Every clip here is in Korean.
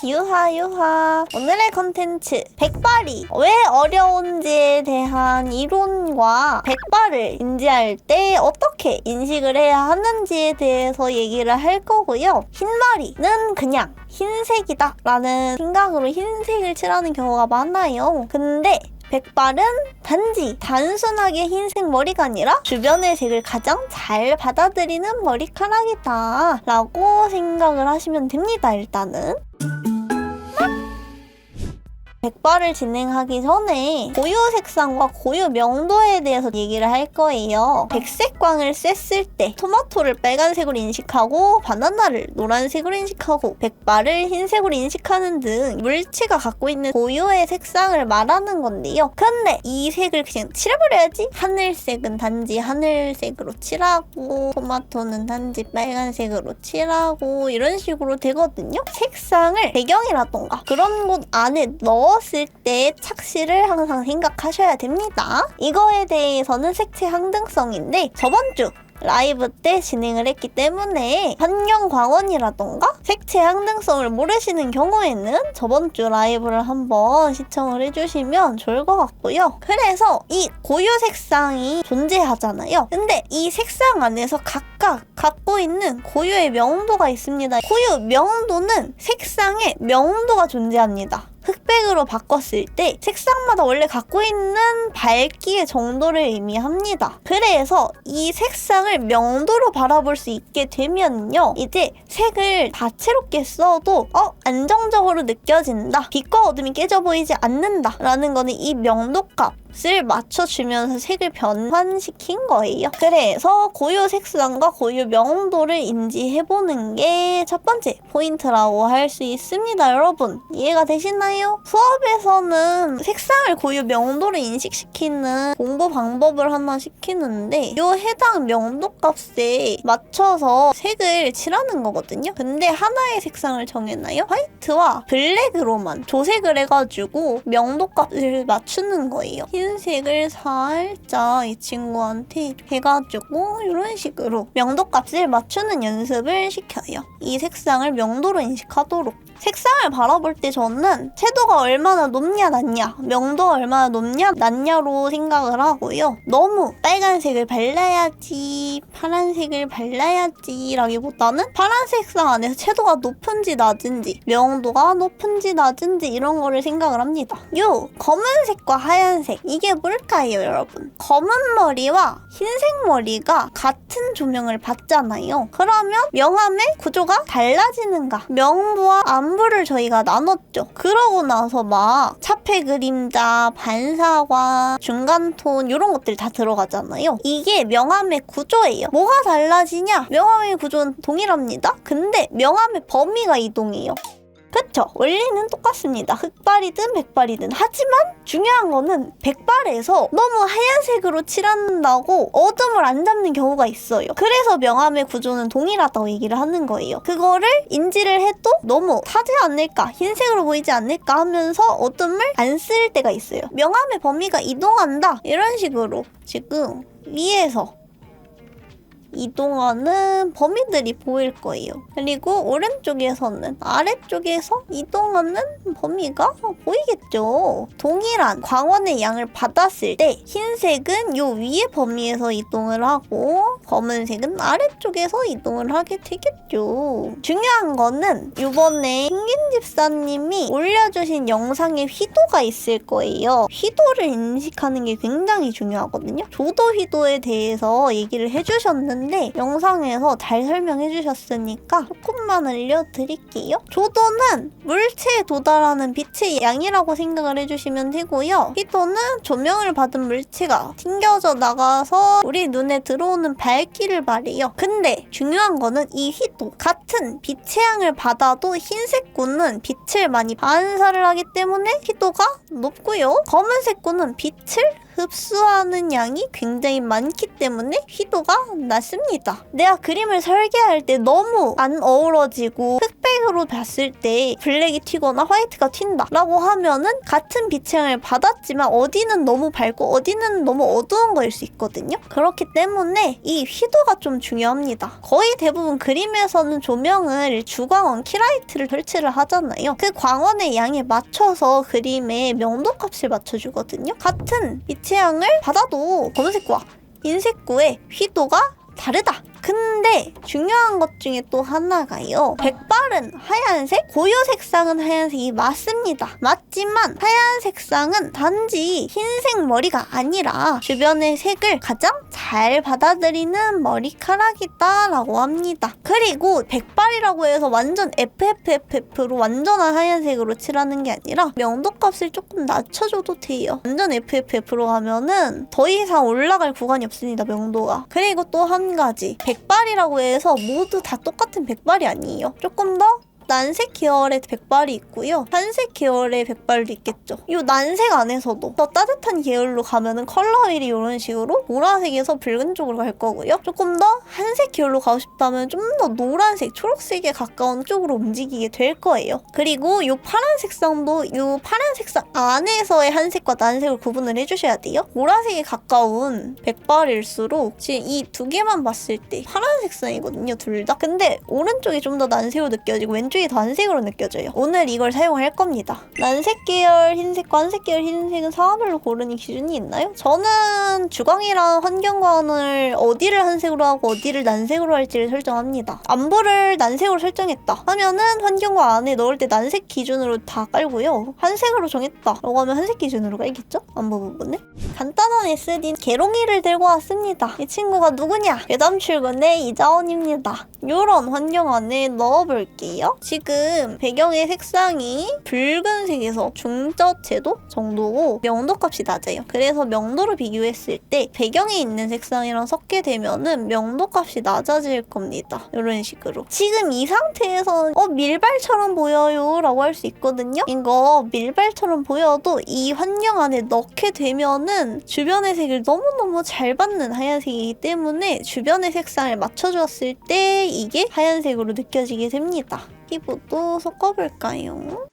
유하. 오늘의 컨텐츠 백발이 왜 어려운지에 대한 이론과 백발을 인지할 때 어떻게 인식을 해야 하는지에 대해서 얘기를 할 거고요. 흰머리는 그냥 흰색이다 라는 생각으로 흰색을 칠하는 경우가 많아요. 근데 백발은 단순하게 흰색 머리가 아니라 주변의 색을 가장 잘 받아들이는 머리카락이다 라고 생각을 하시면 됩니다. 일단은 백발을 진행하기 전에 고유 색상과 고유 명도에 대해서 얘기를 할 거예요. 백색광을 쐈을 때 토마토를 빨간색으로 인식하고 바나나를 노란색으로 인식하고 백발을 흰색으로 인식하는 등 물체가 갖고 있는 고유의 색상을 말하는 건데요. 근데 이 색을 그냥 칠해버려야지. 하늘색은 단지 하늘색으로 칠하고 토마토는 단지 빨간색으로 칠하고 이런 식으로 되거든요. 색상을 배경이라던가 그런 곳 안에 넣었을 때 착시를 항상 생각하셔야 됩니다. 이거에 대해서는 색채 항등성인데 저번 주 라이브 때 진행을 했기 때문에 환경광원이라던가 색채 항등성을 모르시는 경우에는 저번 주 라이브를 한번 시청을 해주시면 좋을 것 같고요. 그래서 이 고유 색상이 존재하잖아요. 근데 이 색상 안에서 각각 갖고 있는 고유의 명도가 있습니다. 고유 명도는 색상에 명도가 존재합니다. 흑백으로 바꿨을 때 색상마다 원래 갖고 있는 밝기의 정도를 의미합니다. 그래서 이 색상을 명도로 바라볼 수 있게 되면요. 이제 색을 다채롭게 써도 안정적으로 느껴진다. 빛과 어둠이 깨져 보이지 않는다. 라는 거는 이 명도값을 맞춰주면서 색을 변환시킨 거예요. 그래서 고유 색상과 고유 명도를 인지해보는 게 첫 번째 포인트라고 할 수 있습니다. 여러분 이해가 되시나요? 수업에서는 색상을 고유 명도로 인식시키는 공부 방법을 하나 시키는데 이 해당 명도값에 맞춰서 색을 칠하는 거거든요. 근데 하나의 색상을 정해놔요. 화이트와 블랙으로만 조색을 해가지고 명도값을 맞추는 거예요. 흰색을 살짝 이 친구한테 해가지고 이런 식으로 명도값을 맞추는 연습을 시켜요. 이 색상을 명도로 인식하도록. 색상을 바라볼 때 저는 채도가 얼마나 높냐 낮냐, 명도가 얼마나 높냐 낮냐로 생각을 하고요. 너무 빨간색을 발라야지, 파란색을 발라야지 라기보다는 파란 색상 안에서 채도가 높은지 낮은지, 명도가 높은지 낮은지 이런 거를 생각을 합니다. 검은색과 하얀색 이게 뭘까요, 여러분? 검은 머리와 흰색 머리가 같은 조명을 받잖아요. 그러면 명암의 구조가 달라지는가? 명부와 암부를 저희가 나눴죠. 그러고 나서 막 차폐 그림자, 반사광, 중간톤 이런 것들 다 들어가잖아요. 이게 명암의 구조예요. 뭐가 달라지냐? 명암의 구조는 동일합니다. 근데 명암의 범위가 이동해요. 그쵸? 원리는 똑같습니다. 흑발이든 백발이든. 하지만 중요한 거는 백발에서 너무 하얀색으로 칠한다고 어둠을 안 잡는 경우가 있어요. 그래서 명암의 구조는 동일하다고 얘기를 하는 거예요. 그거를 인지를 해도 너무 타지 않을까, 흰색으로 보이지 않을까 하면서 어둠을 안 쓸 때가 있어요. 명암의 범위가 이동한다 이런 식으로 지금 위에서 이동하는 범위들이 보일 거예요. 그리고 오른쪽에서는 아래쪽에서 이동하는 범위가 보이겠죠. 동일한 광원의 양을 받았을 때 흰색은 요 위의 범위에서 이동을 하고 검은색은 아래쪽에서 이동을 하게 되겠죠. 중요한 거는 이번에 흰김 집사님이 올려주신 영상에 휘도가 있을 거예요. 휘도를 인식하는 게 굉장히 중요하거든요. 조도 휘도에 대해서 얘기를 해주셨는데 영상에서 잘 설명해 주셨으니까 조금만 알려드릴게요. 조도는 물체에 도달하는 빛의 양이라고 생각을 해주시면 되고요. 휘도는 조명을 받은 물체가 튕겨져 나가서 우리 눈에 들어오는 밝기를 말해요. 근데 중요한 거는 이 휘도 같은 빛의 양을 받아도 흰색 구는 빛을 많이 반사를 하기 때문에 휘도가 높고요. 검은색 구는 빛을 흡수하는 양이 굉장히 많기 때문에 휘도가 낮습니다. 내가 그림을 설계할 때 너무 안 어우러지고 흑백으로 봤을 때 블랙이 튀거나 화이트가 튄다 라고 하면은 같은 빛을 받았지만 어디는 너무 밝고 어디는 너무 어두운 거일 수 있거든요. 그렇기 때문에 이 휘도가 좀 중요합니다. 거의 대부분 그림에서는 조명을 주광원, 키라이트를 설치를 하잖아요. 그 광원의 양에 맞춰서 그림의 명도 값을 맞춰주거든요. 같은 빛의 양을 받아도 검은색과 흰색구의 휘도가 다르다. 근데 중요한 것 중에 또 하나가요. 백발은 하얀색, 고유 색상은 하얀색이 맞습니다. 맞지만 하얀 색상은 단지 흰색 머리가 아니라 주변의 색을 가장 잘 받아들이는 머리카락이다라고 합니다. 그리고 백발이라고 해서 완전 FFFF로 완전한 하얀색으로 칠하는 게 아니라 명도값을 조금 낮춰줘도 돼요. 완전 FFF로 하면은 더 이상 올라갈 구간이 없습니다, 명도가. 그리고 또 한 가지. 백발이라고 해서 모두 다 똑같은 백발이 아니에요. 조금 더 난색 계열의 백발이 있고요. 한색 계열의 백발도 있겠죠. 이 난색 안에서도 더 따뜻한 계열로 가면은 컬러 휠이 이런 식으로 보라색에서 붉은 쪽으로 갈 거고요. 조금 더 한색 계열로 가고 싶다면 좀 더 노란색, 초록색에 가까운 쪽으로 움직이게 될 거예요. 그리고 이 파란 색상도 이 파란 색상 안에서의 한색과 난색을 구분을 해주셔야 돼요. 보라색에 가까운 백발일수록 지금 이 두 개만 봤을 때 파란 색상이거든요, 둘 다. 근데 오른쪽이 좀 더 난색으로 느껴지고 왼쪽이 더 한색으로 느껴져요. 오늘 이걸 사용할 겁니다. 난색 계열 흰색과 한색 계열 흰색은 상황별로 고르는 기준이 있나요? 저는 주광이랑 환경광을 어디를 한색으로 하고 어디를 난색으로 할지를 설정합니다. 안부를 난색으로 설정했다 하면은 환경광 안에 넣을 때 난색 기준으로 다 깔고요. 한색으로 정했다 라고 하면 한색 기준으로 깔겠죠? 안부 부분을. 간단한 SD 개롱이를 들고 왔습니다. 이 친구가 누구냐? 괴담 출근의 이자원입니다. 요런 환경 안에 넣어볼게요. 지금 배경의 색상이 붉은색에서 중저 채도 정도고 명도값이 낮아요. 그래서 명도를 비교했을 때 배경에 있는 색상이랑 섞게 되면은 명도값이 낮아질 겁니다. 이런 식으로. 지금 이 상태에서는 밀발처럼 보여요 라고 할 수 있거든요. 이거 밀발처럼 보여도 이 환경 안에 넣게 되면은 주변의 색을 너무너무 잘 받는 하얀색이기 때문에 주변의 색상을 맞춰주었을 때 이게 하얀색으로 느껴지게 됩니다. 피부도 섞어볼까요?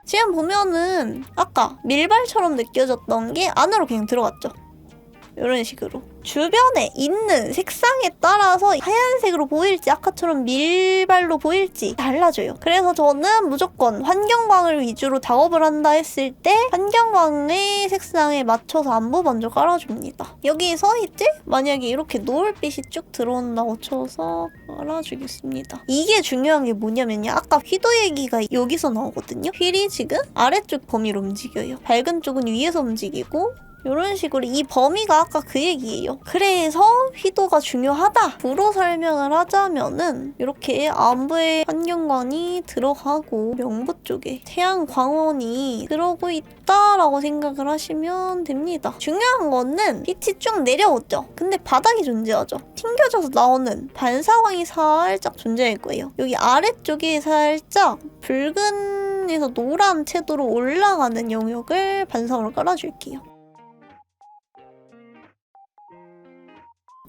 지금 보면은 아까 밀발처럼 느껴졌던 게 안으로 그냥 들어갔죠? 이런 식으로. 주변에 있는 색상에 따라서 하얀색으로 보일지 아까처럼 밀발로 보일지 달라져요. 그래서 저는 무조건 환경광을 위주로 작업을 한다 했을 때 환경광의 색상에 맞춰서 안부 먼저 깔아줍니다. 여기 서있지? 만약에 이렇게 노을빛이 쭉 들어온다고 쳐서 깔아주겠습니다. 이게 중요한 게 뭐냐면요. 아까 휘도 얘기가 여기서 나오거든요. 휠이 지금 아래쪽 범위로 움직여요. 밝은 쪽은 위에서 움직이고 이런 식으로 이 범위가 아까 그 얘기예요. 그래서 휘도가 중요하다 부로 설명을 하자면은 이렇게 안부에 환경광이 들어가고 명부 쪽에 태양광원이 들어오고 있다라고 생각을 하시면 됩니다. 중요한 거는 빛이 쭉 내려오죠. 근데 바닥이 존재하죠. 튕겨져서 나오는 반사광이 살짝 존재할 거예요. 여기 아래쪽에 살짝 붉은에서 노란 채도로 올라가는 영역을 반사광으로 깔아줄게요.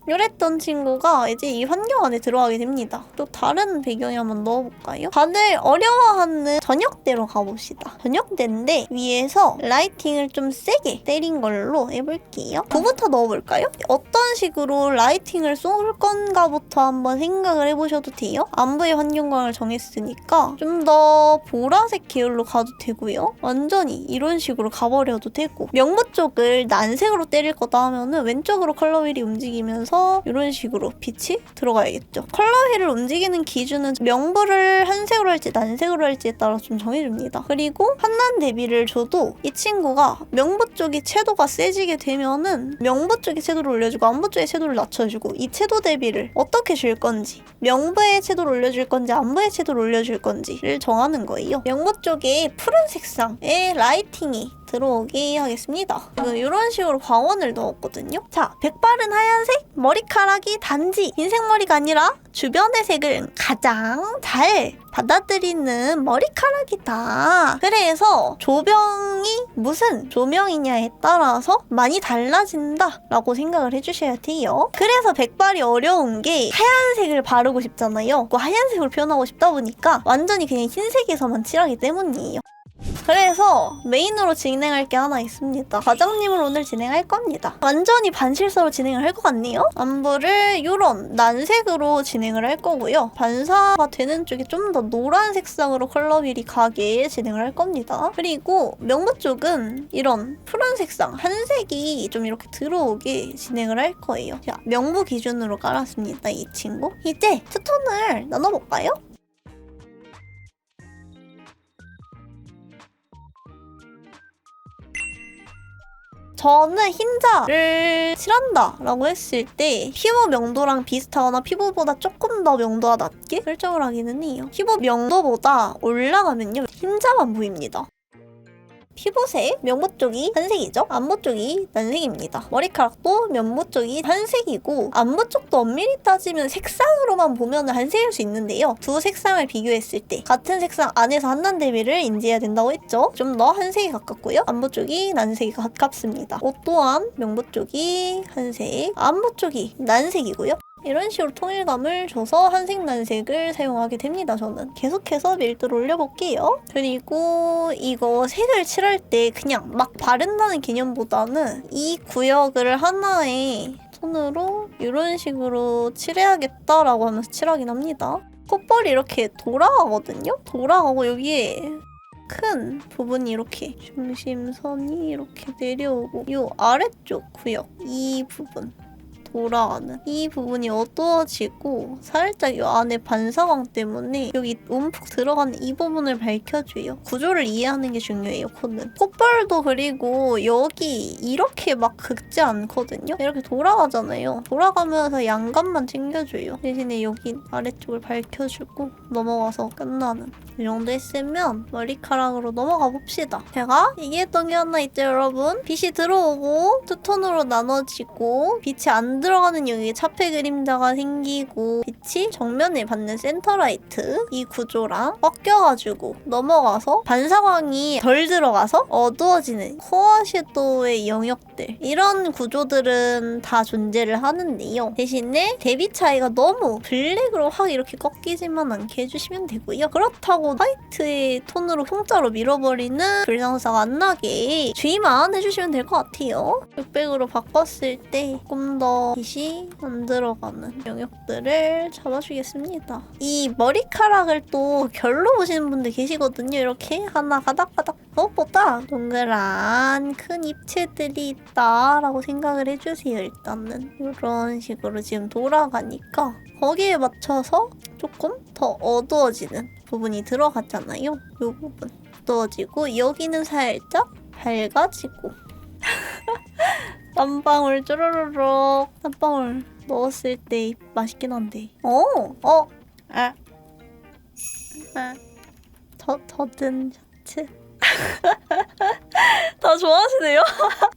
이랬던 친구가 이제 이 환경 안에 들어가게 됩니다. 또 다른 배경에 한번 넣어볼까요? 다들 어려워하는 저녁대로 가봅시다. 저녁대인데 위에서 라이팅을 좀 세게 때린 걸로 해볼게요. 부부터 넣어볼까요? 어떤 식으로 라이팅을 쏠 건가부터 한번 생각을 해보셔도 돼요. 안부의 환경광을 정했으니까 좀 더 보라색 계열로 가도 되고요. 완전히 이런 식으로 가버려도 되고 명부 쪽을 난색으로 때릴 거다 하면은 왼쪽으로 컬러 휠이 움직이면서 이런 식으로 빛이 들어가야겠죠. 컬러 휠을 움직이는 기준은 명부를 한색으로 할지 난색으로 할지에 따라 좀 정해줍니다. 그리고 한난 대비를 줘도 이 친구가 명부 쪽이 채도가 세지게 되면은 명부 쪽의 채도를 올려주고 안부 쪽의 채도를 낮춰주고 이 채도 대비를 어떻게 줄 건지 명부의 채도를 올려줄 건지 안부의 채도를 올려줄 건지를 정하는 거예요. 명부 쪽에 푸른 색상의 라이팅이 들어오게 하겠습니다. 지금 이런 식으로 광원을 넣었거든요. 자, 백발은 하얀색, 머리카락이 단지 흰색 머리가 아니라 주변의 색을 가장 잘 받아들이는 머리카락이다. 그래서 조명이 무슨 조명이냐에 따라서 많이 달라진다 라고 생각을 해주셔야 돼요. 그래서 백발이 어려운 게 하얀색을 바르고 싶잖아요. 그 하얀색으로 표현하고 싶다 보니까 완전히 그냥 흰색에서만 칠하기 때문이에요. 그래서 메인으로 진행할 게 하나 있습니다. 과장님을 오늘 진행할 겁니다. 완전히 반실사로 진행을 할 것 같네요. 안부를 이런 난색으로 진행을 할 거고요. 반사가 되는 쪽이 좀 더 노란 색상으로 컬러 휠이 가게 진행을 할 겁니다. 그리고 명부 쪽은 이런 푸른 색상, 한색이 좀 이렇게 들어오게 진행을 할 거예요. 자, 명부 기준으로 깔았습니다. 이 친구. 이제 투톤을 나눠볼까요? 저는 흰자를 칠한다 라고 했을 때 피부 명도랑 비슷하거나 피부보다 조금 더 명도가 낮게 설정을 하기는 해요. 피부 명도보다 올라가면요 흰자만 보입니다. 피부색, 면부 쪽이 한색이죠? 안부 쪽이 난색입니다. 머리카락도 면부 쪽이 한색이고 안부 쪽도 엄밀히 따지면 색상으로만 보면 한색일 수 있는데요. 두 색상을 비교했을 때 같은 색상 안에서 한난 대비를 인지해야 된다고 했죠. 좀 더 한색에 가깝고요. 안부 쪽이 난색에 가깝습니다. 옷 또한 면부 쪽이 한색, 안부 쪽이 난색이고요. 이런 식으로 통일감을 줘서 한색 난색을 사용하게 됩니다. 저는 계속해서 밀도를 올려볼게요. 그리고 이거 색을 칠할 때 그냥 막 바른다는 개념보다는 이 구역을 하나의 톤으로 이런 식으로 칠해야겠다라고 하면서 칠하긴 합니다. 콧볼이 이렇게 돌아가거든요? 돌아가고 여기에 큰 부분이 이렇게 중심선이 이렇게 내려오고 이 아래쪽 구역 이 부분 돌아가는 이 부분이 어두워지고 살짝 이 안에 반사광 때문에 여기 움푹 들어가는 이 부분을 밝혀줘요. 구조를 이해하는 게 중요해요. 코는 콧볼도 그리고 여기 이렇게 막 긁지 않거든요. 이렇게 돌아가잖아요. 돌아가면서 양감만 챙겨줘요. 대신에 여기 아래쪽을 밝혀주고 넘어가서 끝나는 이 정도 했으면 머리카락으로 넘어가 봅시다. 제가 얘기했던 게 하나 있죠, 여러분. 빛이 들어오고 투톤으로 나눠지고 빛이 안 들어가는 여기에 차폐 그림자가 생기고 빛이 정면에 받는 센터라이트 이 구조랑 꺾여가지고 넘어가서 반사광이 덜 들어가서 어두워지는 코어 섀도우의 영역들 이런 구조들은 다 존재를 하는데요. 대신에 대비 차이가 너무 블랙으로 확 이렇게 꺾이지만 않게 해주시면 되고요. 그렇다고 화이트의 톤으로 통짜로 밀어버리는 불상사가 안 나게 주의만 해주시면 될 것 같아요. 600으로 바꿨을 때 조금 더 빛이 안 들어가는 영역들을 잡아주겠습니다. 이 머리카락을 또 결로 보시는 분들 계시거든요. 이렇게 하나 가닥가닥 그것보다 동그란 큰 입체들이 있다라고 생각을 해주세요. 일단은 이런 식으로 지금 돌아가니까 거기에 맞춰서 조금 더 어두워지는 부분이 들어갔잖아요. 이 부분 어두워지고 여기는 살짝 밝아지고 땀방울 쪼르르륵 땀방울 넣었을 때 맛있긴 한데 젖은 셔츠 다 좋아하시네요?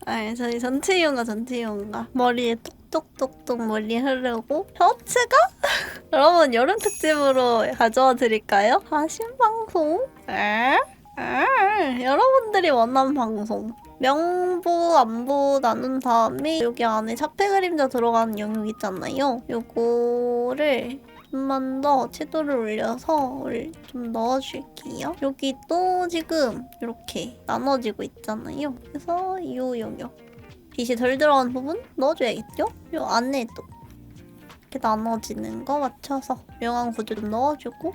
아, 저희 전체 이용가 머리에 똑똑똑똑 머리 흐르고 셔츠가? 여러분 여름 특집으로 가져와 드릴까요? 신방송? 여러분들이 원하는 방송 명부, 안부 나눈 다음에 여기 안에 차폐 그림자 들어가는 영역 있잖아요. 요거를 좀만 더 채도를 올려서 좀 넣어줄게요. 여기 또 지금 이렇게 나눠지고 있잖아요. 그래서 이 영역 빛이 덜 들어간 부분 넣어줘야겠죠? 요 안에 또 이렇게 나눠지는 거 맞춰서 명암 구조 좀 넣어주고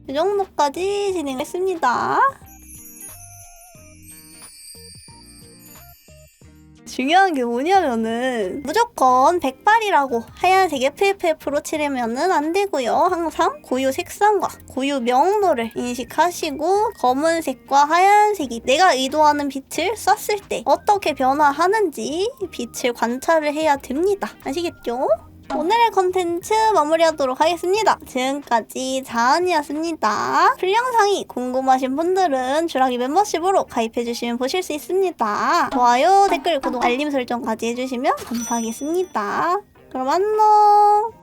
이 정도까지 진행했습니다. 중요한 게 뭐냐면은 무조건 백발이라고 하얀색 FFF로 칠하면은 안 되고요. 항상 고유 색상과 고유 명도를 인식하시고 검은색과 하얀색이 내가 의도하는 빛을 쐈을 때 어떻게 변화하는지 빛을 관찰을 해야 됩니다. 아시겠죠? 오늘의 컨텐츠 마무리하도록 하겠습니다. 지금까지 자은이었습니다. 풀 영상이 궁금하신 분들은 주라기 멤버십으로 가입해주시면 보실 수 있습니다. 좋아요, 댓글, 구독, 알림 설정까지 해주시면 감사하겠습니다. 그럼 안녕.